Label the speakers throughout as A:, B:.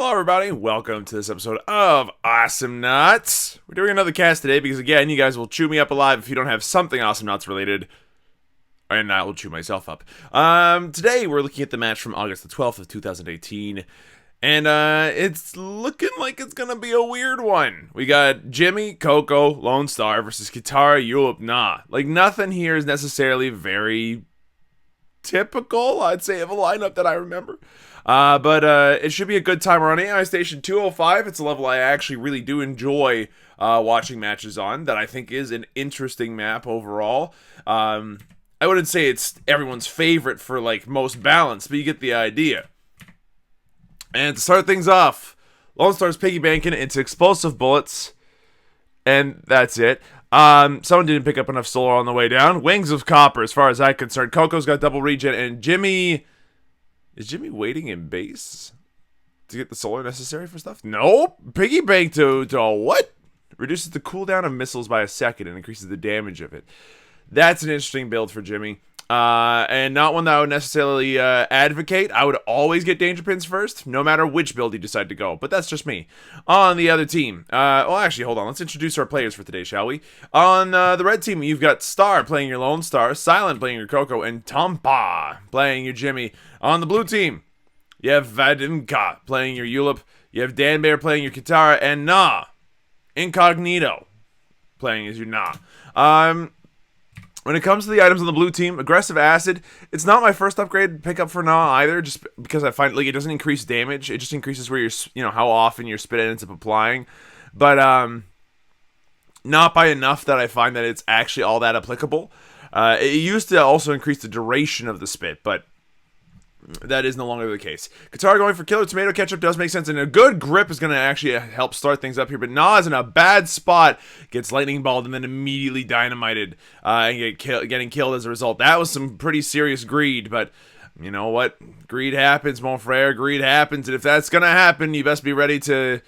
A: Hello everybody, welcome to this episode of Awesomenauts. We're doing another cast today because again, you guys will chew me up alive if you don't have something Awesomenauts related. And I will chew myself up. Today we're looking at the match from August the 12th of 2018. And it's looking like it's gonna be a weird one. We got Jimmy, Coco, Lone Star versus Katara, Yulip, Nah. Like nothing here is necessarily very typical, I'd say, of a lineup that I remember. But it should be a good time. We're on AI Station 205. It's a level I actually really do enjoy watching matches on, that I think is an interesting map overall. I wouldn't say it's everyone's favorite for, like, most balanced, but you get the idea. And to start things off, Lone Star's piggy banking into explosive bullets, and that's it. Someone didn't pick up enough solar on the way down. Wings of copper, as far as I'm concerned. Coco's got double regen, and Jimmy... Is Jimmy waiting in base to get the solar necessary for stuff? Nope. Piggy bank to what? Reduces the cooldown of missiles by a second and increases the damage of it. That's an interesting build for Jimmy. And not one that I would necessarily advocate. I would always get danger pins first, no matter which build you decide to go. But that's just me. On the other team, well, actually, hold on. Let's introduce our players for today, shall we? On the red team, you've got Star playing your Lone Star, Silent playing your Coco, and Tompa playing your Jimmy. On the blue team, you have Vadimka playing your Yulip, you have Dan Bear playing your Katara, and Nah, Incognito playing as your Nah. When it comes to the items on the blue team, Aggressive Acid, it's not my first upgrade pickup for Nah either, just because I find like it doesn't increase damage, it just increases where you're, how often your spit ends up applying. But not by enough that I find that it's actually all that applicable. It used to also increase the duration of the spit, but that is no longer the case. Katara going for Killer Tomato Ketchup does make sense, and a good grip is going to actually help start things up here. But Nah is in a bad spot, gets lightning balled, and then immediately dynamited and getting killed as a result. That was some pretty serious greed, but you know what? Greed happens, mon frere. Greed happens, and if that's going to happen, you best be ready to,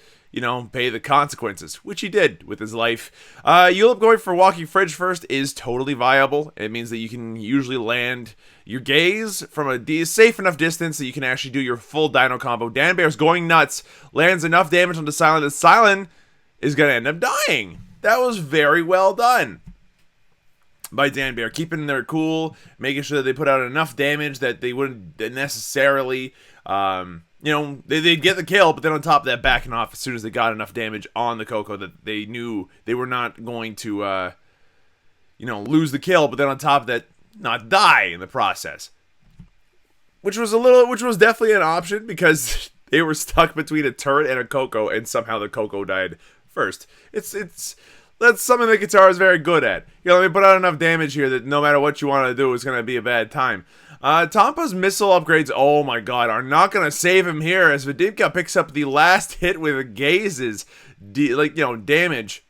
A: pay the consequences, which he did with his life. Yulip going for Walking Fridge first is totally viable. It means that you can usually land your gaze from a safe enough distance that you can actually do your full dino combo. Dan Bear's going nuts, lands enough damage onto Silent that Silent is going to end up dying. That was very well done by Dan Bear, keeping their cool, making sure that they put out enough damage that they wouldn't necessarily... they'd get the kill, but then on top of that, backing off as soon as they got enough damage on the Coco that they knew they were not going to, lose the kill, but then on top of that, not die in the process. Which was definitely an option, because they were stuck between a turret and a Coco, and somehow the Coco died first. That's something that Katara is very good at. Let me put out enough damage here that no matter what you want to do, it's going to be a bad time. Tompa's missile upgrades, oh my god, are not going to save him here, as Vadimka picks up the last hit with a Gaze's, damage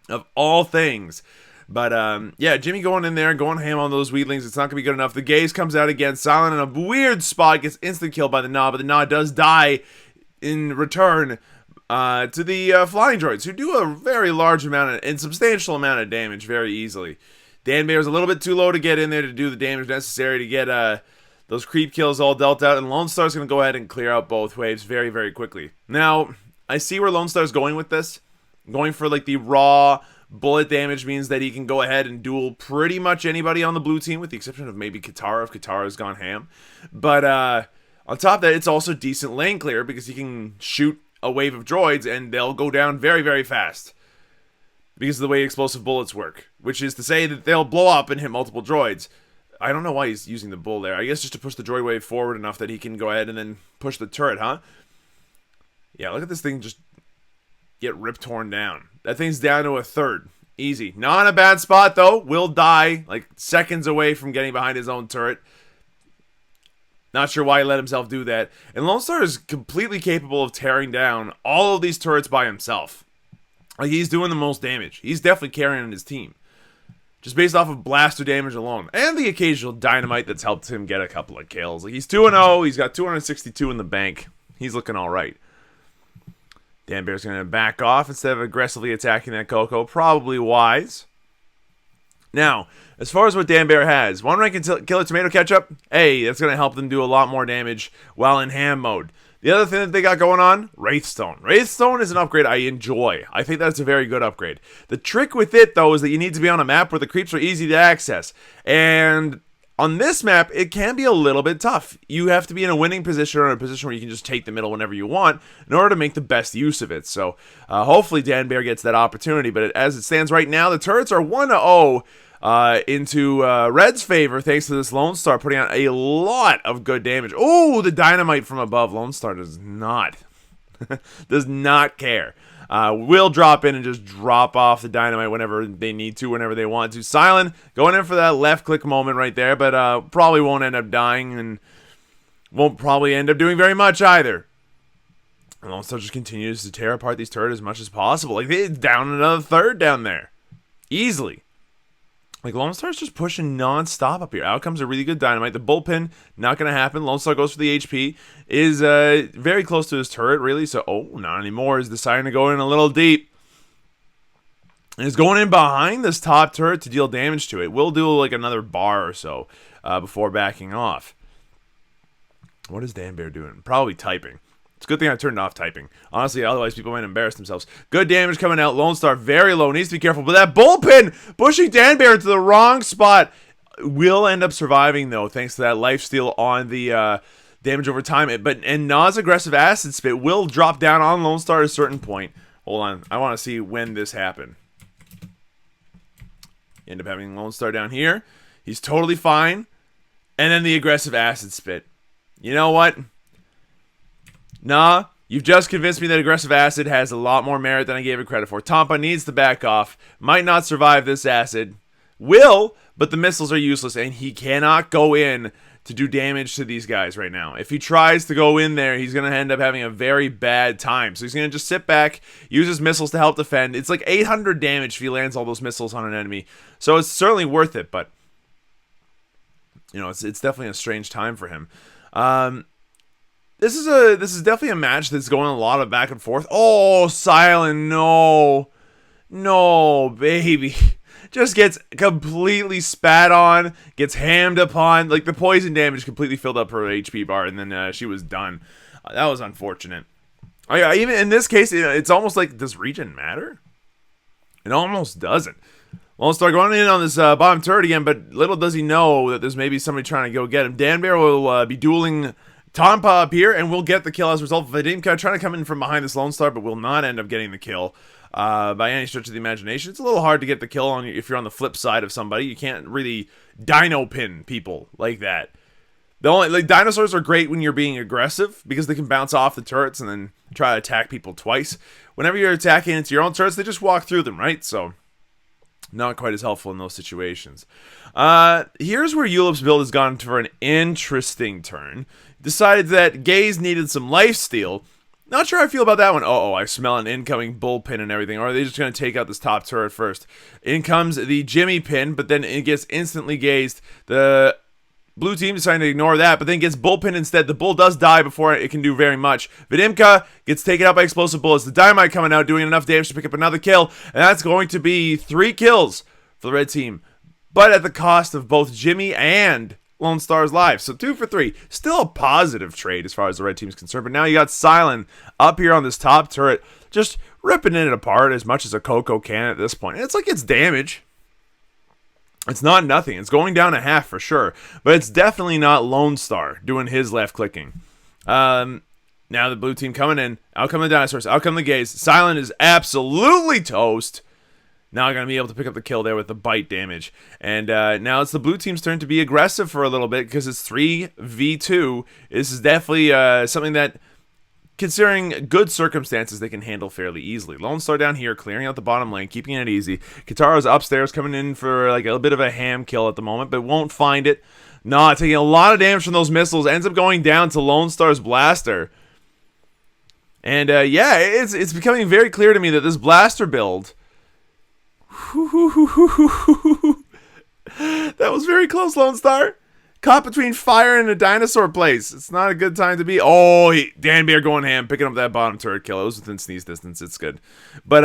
A: of all things. But, yeah, Jimmy going in there, going ham on those weedlings, it's not going to be good enough. The Gaze comes out again, Silent in a weird spot, gets instant killed by the Nah, but the Nah does die in return to the flying droids, who do a very large amount and substantial amount of damage very easily. Dan Bear's a little bit too low to get in there to do the damage necessary to get those creep kills all dealt out, and Lone Star's going to go ahead and clear out both waves very, very quickly. Now, I see where Lone Star's going with this. Going for, like, the raw bullet damage means that he can go ahead and duel pretty much anybody on the blue team, with the exception of maybe Katara, if Katara's gone ham. But on top of that, it's also decent lane clear, because he can shoot a wave of droids, and they'll go down very, very fast. Because of the way explosive bullets work. Which is to say that they'll blow up and hit multiple droids. I don't know why he's using the bull there. I guess just to push the droid wave forward enough that he can go ahead and then push the turret, huh? Yeah, look at this thing just get rip-torn down. That thing's down to a third. Easy. Not in a bad spot, though. Will die, like, seconds away from getting behind his own turret. Not sure why he let himself do that. And Lone Star is completely capable of tearing down all of these turrets by himself. Like, he's doing the most damage. He's definitely carrying his team. Just based off of blaster damage alone. And the occasional dynamite that's helped him get a couple of kills. Like, he's 2-0. He's got 262 in the bank. He's looking alright. Dan Bear's going to back off instead of aggressively attacking that Coco. Probably wise. Now, as far as what Dan Bear has, one rank and killer tomato ketchup, hey, that's going to help them do a lot more damage while in ham mode. The other thing that they got going on, Wraithstone. Wraithstone is an upgrade I enjoy. I think that's a very good upgrade. The trick with it, though, is that you need to be on a map where the creeps are easy to access. And on this map, it can be a little bit tough. You have to be in a winning position or in a position where you can just take the middle whenever you want in order to make the best use of it. So hopefully Dan Bear gets that opportunity. But as it stands right now, the turrets are 1-0. Into Red's favor, thanks to this Lone Star putting out a lot of good damage. Oh, the dynamite from above. Lone Star does not care. Will drop in and just drop off the dynamite whenever they need to, whenever they want to. Silent going in for that left click moment right there, but probably won't end up dying and won't probably end up doing very much either. And Lone Star just continues to tear apart these turrets as much as possible. Like, they down another third down there. Easily. Like, Lone Star's just pushing non-stop up here. Out comes a really good dynamite. The bullpen, not going to happen. Lone Star goes for the HP. Is very close to his turret, really. So, not anymore. He's deciding to go in a little deep. And is going in behind this top turret to deal damage to it. Will do, like, another bar or so before backing off. What is Dan Bear doing? Probably typing. It's a good thing I turned off typing. Honestly, otherwise people might embarrass themselves. Good damage coming out. Lone Star very low. Needs to be careful. But that bullpen pushing Dan Bear into the wrong spot. Will end up surviving, though, thanks to that lifesteal on the damage over time. And Na's aggressive acid spit will drop down on Lone Star at a certain point. Hold on. I want to see when this happened. End up having Lone Star down here. He's totally fine. And then the aggressive acid spit. You know what? Nah, you've just convinced me that aggressive acid has a lot more merit than I gave it credit for. Tampa needs to back off. Might not survive this acid. Will, but the missiles are useless, and he cannot go in to do damage to these guys right now. If he tries to go in there, he's going to end up having a very bad time. So he's going to just sit back, use his missiles to help defend. It's like 800 damage if he lands all those missiles on an enemy. So it's certainly worth it, but you know, it's definitely a strange time for him. This is definitely a match that's going a lot of back and forth. Oh, Silent, no, baby, just gets completely spat on, gets hammed upon. Like, the poison damage completely filled up her HP bar, and then she was done. That was unfortunate. Even in this case, it's almost like, does regen matter? It almost doesn't. Lone Star going in on this bottom turret again, but little does he know that there's maybe somebody trying to go get him. Dan Bear will be dueling Tampa up here, and we'll get the kill as a result. Vadimka trying to come in from behind this Lone Star, but will not end up getting the kill by any stretch of the imagination. It's a little hard to get the kill if you're on the flip side of somebody. You can't really dino pin people like that. Dinosaurs are great when you're being aggressive because they can bounce off the turrets and then try to attack people twice. Whenever you're attacking into your own turrets, they just walk through them, right? So not quite as helpful in those situations. Here's where Ulip's build has gone for an interesting turn. Decided that Gaze needed some lifesteal. Not sure how I feel about that one. I smell an incoming bullpen and everything. Or are they just going to take out this top turret first? In comes the Jimmy pin, but then it gets instantly gazed. The blue team deciding to ignore that, but then gets bullpen instead. The bull does die before it can do very much. Vadimka gets taken out by explosive bullets. The dynamite coming out, doing enough damage to pick up another kill. And that's going to be 3 kills for the red team. But at the cost of both Jimmy and Lone Star's life. So 2 for 3. Still a positive trade as far as the red team's concerned. But now you got Silent up here on this top turret, just ripping it apart as much as a Coco can at this point. And it's like it's damage. It's not nothing. It's going down a half for sure. But it's definitely not Lone Star doing his left clicking. Now the blue team coming in. Out come the dinosaurs. Out come the Gaze. Silent is absolutely toast. Now going to be able to pick up the kill there with the bite damage. And now it's the blue team's turn to be aggressive for a little bit because it's 3v2. This is definitely something that, considering good circumstances, they can handle fairly easily. Lone Star down here, clearing out the bottom lane, keeping it easy. Kataro's upstairs, coming in for like a bit of a ham kill at the moment, but won't find it. Nah, taking a lot of damage from those missiles. Ends up going down to Lone Star's blaster. And yeah, it's becoming very clear to me that this blaster build... That was very close, Lone Star. Caught between fire and a dinosaur place. It's not a good time to be. Dan Bear going ham, picking up that bottom turret kill. It was within sneeze distance. It's good. But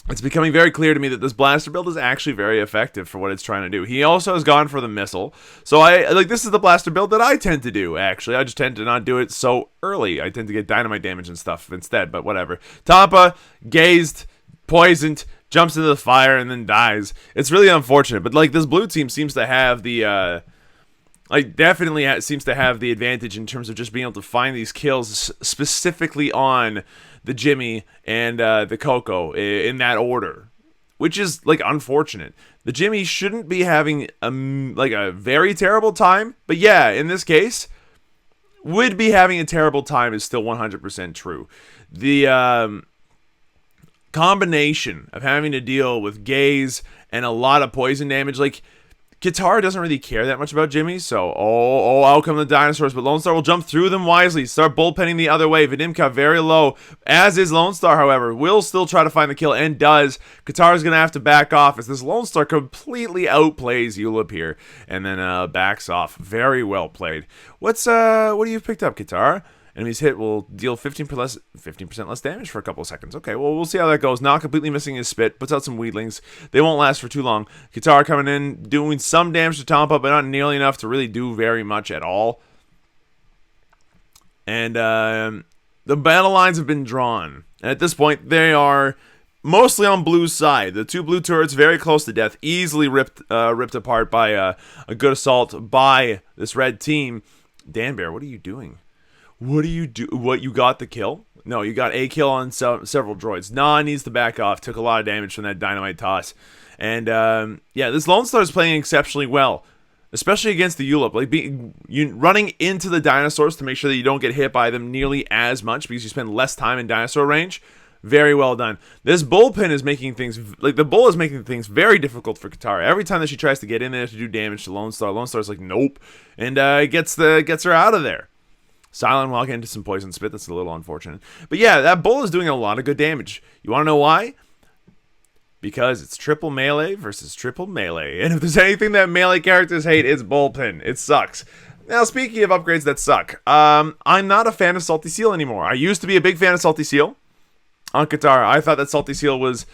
A: it's becoming very clear to me that this blaster build is actually very effective for what it's trying to do. He also has gone for the missile. So this is the blaster build that I tend to do, actually. I just tend to not do it so early. I tend to get dynamite damage and stuff instead, but whatever. Tampa, gazed, poisoned, jumps into the fire, and then dies. It's really unfortunate, but like this blue team seems to have the seems to have the advantage in terms of just being able to find these kills specifically on the Jimmy and the Coco in that order, which is like unfortunate. The Jimmy shouldn't be having a very terrible time, but yeah, in this case, would be having a terrible time is still 100% true. The combination of having to deal with gaze and a lot of poison damage, like Katara doesn't really care that much about Jimmy, so out come the dinosaurs, but Lone Star will jump through them wisely, start bullpenning the other way. Vidimka very low, as is Lone Star, however, will still try to find the kill, and does. Katara's going to have to back off as this Lone Star completely outplays Yulip here, and then backs off. Very well played. What do you picked up, Katara? Enemies hit will deal 15% less damage for a couple of seconds. Okay, well, we'll see how that goes. Not completely missing his spit. Puts out some weedlings. They won't last for too long. Katara coming in, doing some damage to Tampa, but not nearly enough to really do very much at all. And the battle lines have been drawn. And at this point, they are mostly on blue's side. The two blue turrets very close to death. Easily ripped apart by a good assault by this red team. Danbear, what are you doing? What you got the kill? No, you got a kill on several droids. Nah, needs to back off. Took a lot of damage from that dynamite toss. And, yeah, this Lone Star is playing exceptionally well. Especially against the Yulip. Like, running into the dinosaurs to make sure that you don't get hit by them nearly as much because you spend less time in dinosaur range. Very well done. This bullpen is making things, like, the bull is making things very difficult for Katara. Every time that she tries to get in there to do damage to Lone Star's like, nope. And, gets her out of there. Silent while getting into some poison spit. That's a little unfortunate. But yeah, that bull is doing a lot of good damage. You want to know why? Because it's triple melee versus triple melee. And if there's anything that melee characters hate, it's bullpen. It sucks. Now, speaking of upgrades that suck, I'm not a fan of Salty Seal anymore. I used to be a big fan of Salty Seal on Katara. I thought that Salty Seal was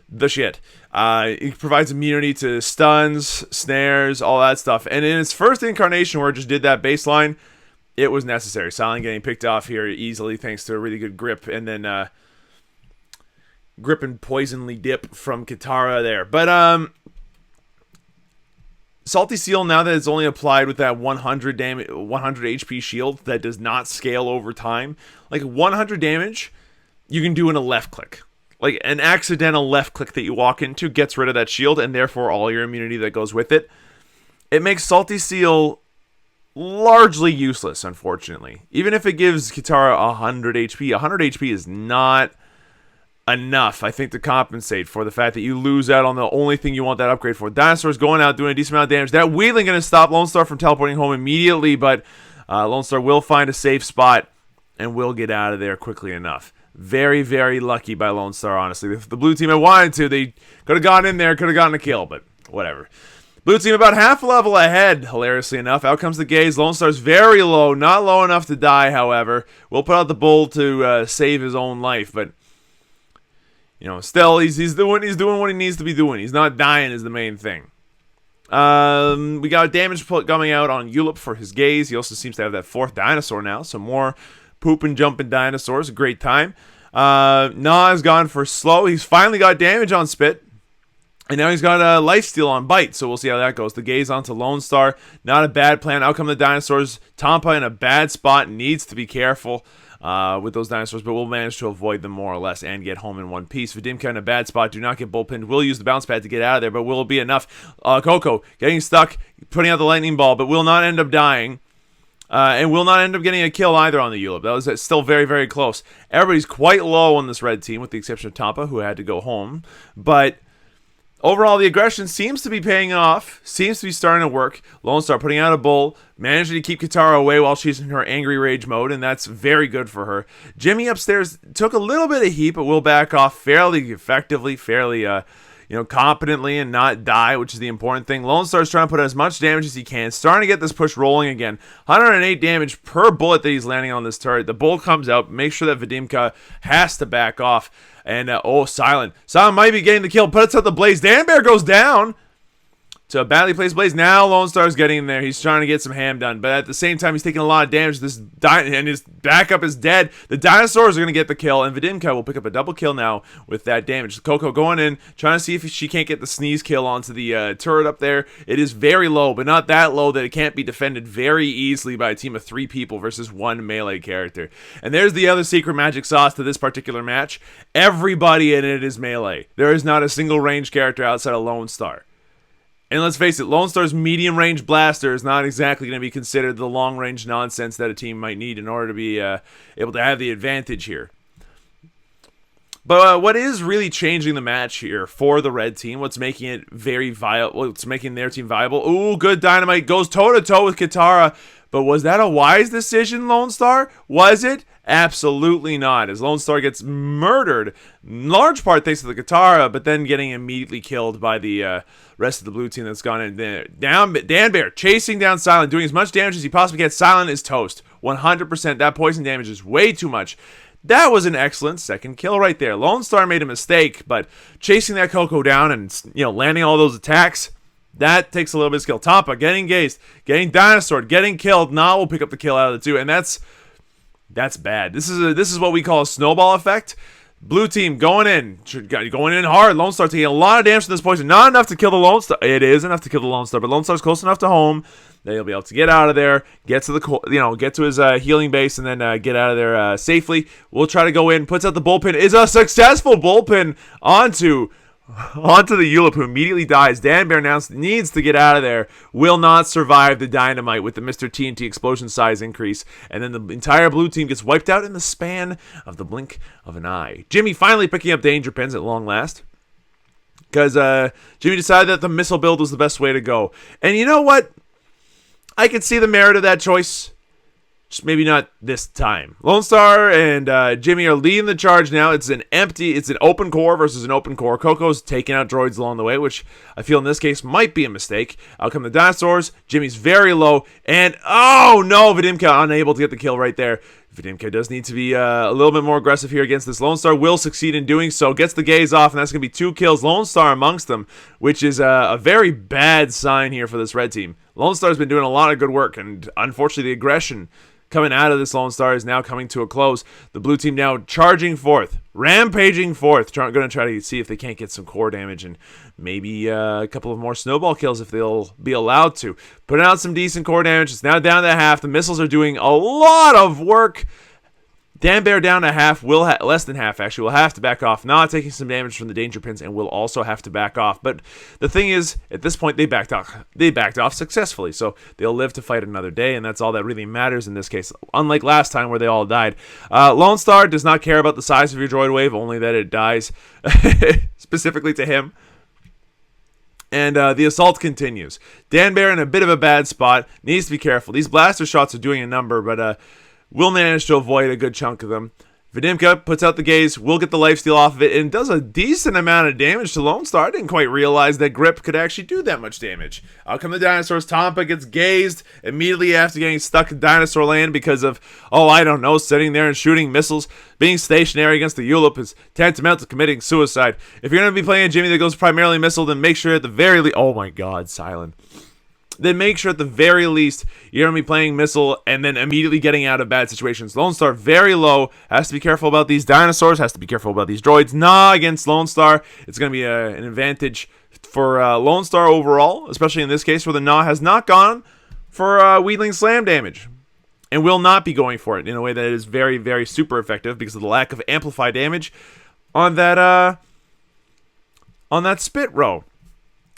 A: the shit. It provides immunity to stuns, snares, all that stuff. And in its first incarnation where it just did that baseline, it was necessary. Silent getting picked off here easily thanks to a really good grip, and then grip and poisonly dip from Katara there. But Salty Seal, now that it's only applied with that 100 HP shield that does not scale over time, like 100 damage, you can do in a left click. Like an accidental left click that you walk into gets rid of that shield, and therefore all your immunity that goes with it. It makes Salty Seal largely useless, unfortunately. Even if it gives Katara 100 HP, 100 HP is not enough, I think, to compensate for the fact that you lose out on the only thing you want that upgrade for. Dinosaur's going out, doing a decent amount of damage. That wheeling going to stop Lone Star from teleporting home immediately, but Lone Star will find a safe spot and will get out of there quickly enough. Very, very lucky by Lone Star, honestly. If the blue team had wanted to, they could have gone in there, could have gotten a kill, but whatever. Blue team about half a level ahead, hilariously enough. Out comes the gaze. Lone Star's very low. Not low enough to die, however. We'll put out the bull to save his own life, but you know, still, he's doing what he needs to be doing. He's not dying is the main thing. We got damage coming out on Yulip for his gaze. He also seems to have that fourth dinosaur now, so more pooping, jumping dinosaurs. A great time. Na has gone for slow. He's finally got damage on Spit. And now he's got a lifesteal on Bite, so we'll see how that goes. The gaze onto Lone Star. Not a bad plan. Out come the dinosaurs. Tampa in a bad spot. Needs to be careful with those dinosaurs, but we'll manage to avoid them more or less and get home in one piece. Vidimka in a bad spot. Do not get bullpinned. Will use the bounce pad to get out of there, but will it be enough? Coco getting stuck, putting out the lightning ball, but will not end up dying. And will not end up getting a kill either on the Yulip. That was still very, very close. Everybody's quite low on this red team, with the exception of Tampa, who had to go home. But overall, the aggression seems to be paying off. Seems to be starting to work. Lone Star putting out a bull. Managing to keep Katara away while she's in her angry rage mode, and that's very good for her. Jimmy upstairs took a little bit of heat, but will back off fairly effectively, fairly competently and not die, which is the important thing. Lone Star's trying to put out as much damage as he can, starting to get this push rolling again. 108 damage per bullet that he's landing on this turret. The bolt comes out, make sure that Vadimka has to back off. And, Silent. Silent might be getting the kill, puts out the Blaze. Danbear goes down to a badly placed Blaze. Now Lone Star's getting in there. He's trying to get some ham done. But at the same time, he's taking a lot of damage. And his backup is dead. The dinosaurs are going to get the kill. And Vadimka will pick up a double kill now with that damage. Coco going in, trying to see if she can't get the sneeze kill onto the turret up there. It is very low, but not that low that it can't be defended very easily by a team of 3 people versus 1 melee character. And there's the other secret magic sauce to this particular match. Everybody in it is melee. There is not a single ranged character outside of Lone Star. And let's face it, Lone Star's medium-range blaster is not exactly going to be considered the long-range nonsense that a team might need in order to be able to have the advantage here. But what is really changing the match here for the red team, what's making it very viable, what's making their team viable? Ooh, good dynamite, goes toe-to-toe with Katara. But was that a wise decision, Lone Star? Was it? Absolutely not, as Lone Star gets murdered, in large part thanks to the Katara, but then getting immediately killed by the rest of the blue team that's gone in there. Danbear chasing down Silent, doing as much damage as he possibly can. Silent is toast, 100%. That poison damage is way too much. That was an excellent second kill right there. Lone Star made a mistake, but chasing that Coco down and landing all those attacks, that takes a little bit of skill. Tampa getting gazed, getting dinosaur, getting killed. Na will pick up the kill out of the 2, and that's bad. This is what we call a snowball effect. Blue team going in hard. Lone Star taking a lot of damage from this poison. Not enough to kill the Lone Star. It is enough to kill the Lone Star, but Lone Star's close enough to home that he'll be able to get out of there, get to the get to his healing base, and then get out of there safely. We'll try to go in. Puts out the bullpen. Is a successful bullpen onto the Ulip, who immediately dies. Danbear now needs to get out of there. Will not survive the dynamite with the Mr. TNT explosion size increase. And then the entire blue team gets wiped out in the span of the blink of an eye. Jimmy finally picking up danger pins at long last, because Jimmy decided that the missile build was the best way to go. And you know what? I can see the merit of that choice. Just maybe not this time. Lone Star and Jimmy are leading the charge now. It's an open core versus an open core. Coco's taking out droids along the way, which I feel in this case might be a mistake. Out come the dinosaurs. Jimmy's very low. And, oh no, Vadimka unable to get the kill right there. Vadimka does need to be a little bit more aggressive here against this. Lone Star will succeed in doing so. Gets the gaze off, and that's going to be 2 kills. Lone Star amongst them, which is a very bad sign here for this red team. Lone Star's been doing a lot of good work, and unfortunately the aggression coming out of this Lone Star is now coming to a close. The blue team now charging forth, rampaging forth, going to try to see if they can't get some core damage and maybe a couple of more snowball kills if they'll be allowed to. Putting out some decent core damage. It's now down to half. The missiles are doing a lot of work. Danbear down to half, less than half actually, will have to back off, not taking some damage from the danger pins, and will also have to back off. But the thing is, at this point, they backed off successfully, so they'll live to fight another day, and that's all that really matters in this case, unlike last time where they all died. Lone Star does not care about the size of your droid wave, only that it dies, specifically to him. And the assault continues. Danbear in a bit of a bad spot, needs to be careful. These blaster shots are doing a number, but will manage to avoid a good chunk of them. Vadimka puts out the gaze, will get the lifesteal off of it, and does a decent amount of damage to Lone Star. I didn't quite realize that Grip could actually do that much damage. Out come the dinosaurs. Tampa gets gazed immediately after getting stuck in dinosaur land because of, sitting there and shooting missiles. Being stationary against the Ulip is tantamount to committing suicide. If you're going to be playing a Jimmy that goes primarily missile, then make sure at the very least... Oh my god, Silent. Then make sure at the very least you're going to be playing missile and then immediately getting out of bad situations. Lone Star very low. Has to be careful about these dinosaurs. Has to be careful about these droids. Against Lone Star, it's going to be an advantage for Lone Star overall, especially in this case where the has not gone for Wheedling Slam damage. And will not be going for it in a way that is very, very super effective because of the lack of amplify damage on that spit row.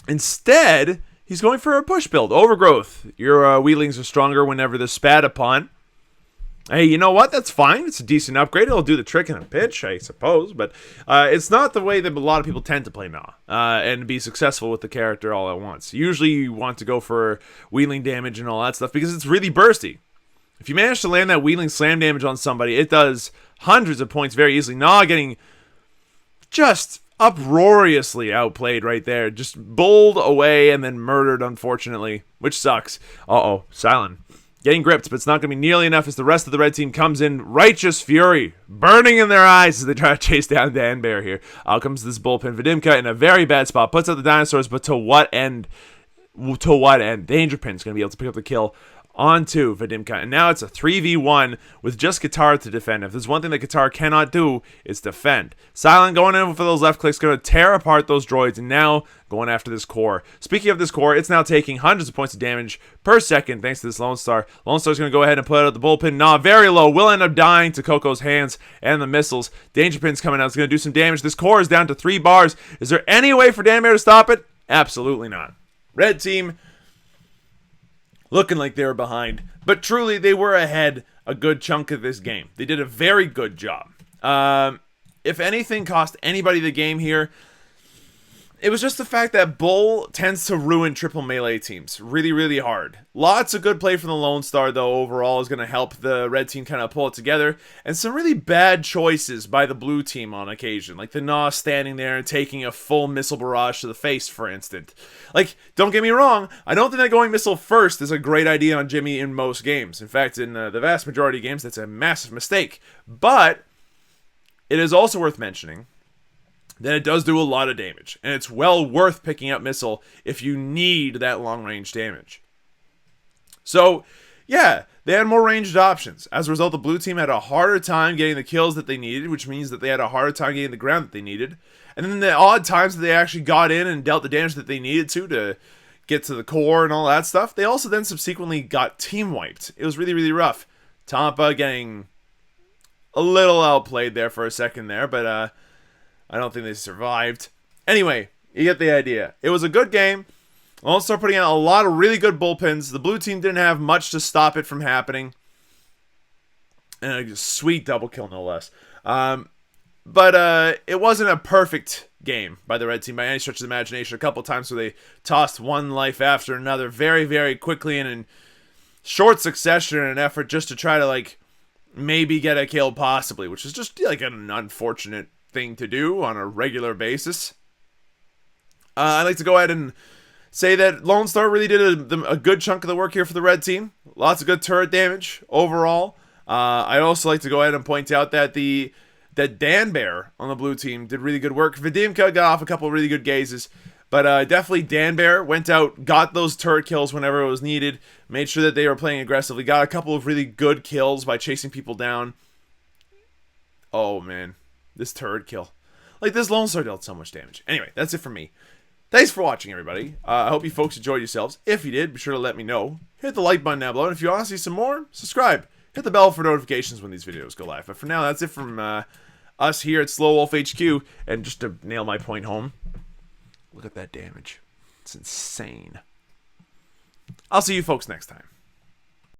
A: Instead, he's going for a push build. Overgrowth. Your wheelings are stronger whenever they're spat upon. Hey, you know what? That's fine. It's a decent upgrade. It'll do the trick in a pinch, I suppose. But it's not the way that a lot of people tend to play Na and be successful with the character all at once. Usually you want to go for wheeling damage and all that stuff because it's really bursty. If you manage to land that wheeling slam damage on somebody, it does hundreds of points very easily. Na getting just uproariously outplayed right there. Just bowled away and then murdered, unfortunately, which sucks. Uh-oh, Silent getting gripped, but it's not going to be nearly enough as the rest of the red team comes in. Righteous fury burning in their eyes as they try to chase down Dan Bear here. Out comes this bullpen. Vadimka in a very bad spot. Puts out the dinosaurs, but to what end? To what end? Danger Pin's going to be able to pick up the kill onto Vadimka. And now it's a 3v1 with just Guitar to defend. If there's one thing that Guitar cannot do, it's defend. Silent going in for those left clicks, going to tear apart those droids, and now going after this core. Speaking of this core, it's now taking hundreds of points of damage per second thanks to this Lone Star. Lone Star's going to go ahead and put out the bullpen. Nah, very low. Will end up dying to Coco's hands and the missiles. Danger Pin's coming out. It's going to do some damage. This core is down to 3 bars. Is there any way for Dan Bear to stop it? Absolutely not. Red team looking like they were behind, but truly they were ahead a good chunk of this game. They did a very good job. If anything cost anybody the game here, it was just the fact that Bull tends to ruin triple melee teams really, really hard. Lots of good play from the Lone Star, though, overall is going to help the red team kind of pull it together. And some really bad choices by the blue team on occasion. Like the Gnaw standing there and taking a full missile barrage to the face, for instance. Like, don't get me wrong, I don't think that going missile first is a great idea on Jimmy in most games. In fact, in the vast majority of games, that's a massive mistake. But it is also worth mentioning that it does do a lot of damage, and it's well worth picking up missile if you need that long-range damage. So, yeah, they had more ranged options. As a result, the blue team had a harder time getting the kills that they needed, which means that they had a harder time getting the ground that they needed. And then the odd times that they actually got in and dealt the damage that they needed to get to the core and all that stuff, they also then subsequently got team wiped. It was really, really rough. Tampa getting a little outplayed there for a second there, but I don't think they survived. Anyway, you get the idea. It was a good game. Lone Star putting out a lot of really good bullpens. The blue team didn't have much to stop it from happening. And a sweet double kill, no less. But it wasn't a perfect game by the red team by any stretch of the imagination. A couple times where they tossed one life after another very, very quickly and in short succession in an effort just to try to, like, maybe get a kill possibly, which is just, like, an unfortunate thing to do on a regular basis. I'd like to go ahead and say that Lone Star really did a good chunk of the work here for the red team. Lots of good turret damage overall. I'd also like to go ahead and point out that that Dan Bear on the blue team did really good work. Vadimka got off a couple of really good gazes, but definitely Dan Bear went out, got those turret kills whenever it was needed, made sure that they were playing aggressively, got a couple of really good kills by chasing people down. Oh, man. This turret kill. Like, this Lone Star dealt so much damage. Anyway, that's it for me. Thanks for watching, everybody. I hope you folks enjoyed yourselves. If you did, be sure to let me know. Hit the like button down below. And if you want to see some more, subscribe. Hit the bell for notifications when these videos go live. But for now, that's it from us here at SlowWolf HQ. And just to nail my point home, look at that damage. It's insane. I'll see you folks next time.